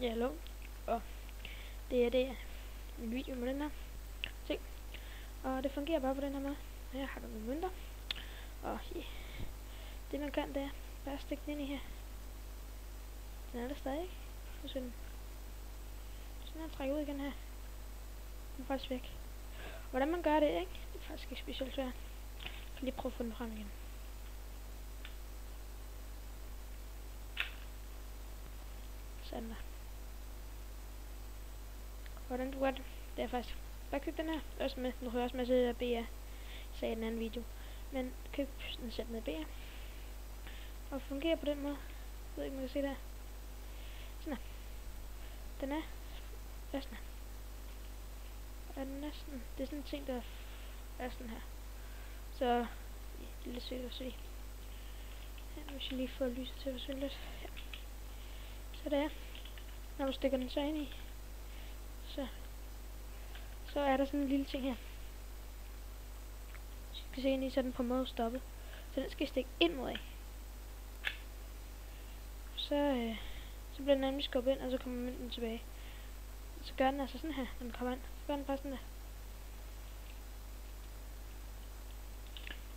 Ja, hallo. Og det er en video med den her ting. Og det fungerer bare på den her måde. Her har du nogle mønter. Og det man kan, det er bare at stikke den ind i her. Den er der stadig, ikke? Så den sådan trækker ud igen her. Den er faktisk væk. Hvordan man gør det, ikke? Det er faktisk ikke specielt svært. Jeg kan lige prøve at få den frem igen. Sådan der. Hvordan du gør det, det er faktisk bare køb den her. Også med, nu har jeg også med at BR, sagde i den anden video. Men køb den selv med BR. Og fungerer på den måde. Jeg ved ikke, om man kan se der. Sådan her. Den er sådan her. Og den er sådan, det er sådan en ting, der er sådan her. Så det er lidt sødt at se. Ja, hvis jeg lige får lyset til at forsvinde lidt. Ja. Så det er, når du stikker den så ind i, så er der sådan en lille ting her. Så du kan se ind i, så den på en måde stoppet. Så den skal stikke ind mod af. Så bliver den nemlig skubbet ind, og så kommer mønten tilbage. Så gør den altså sådan her, når den kommer ind. Så gør den bare sådan der.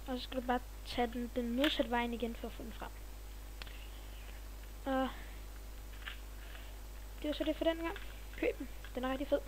Og så skal du bare tage den modsatte vejen igen for at få den frem. Og det var så det for den gang. Køb den. Den er rigtig fed.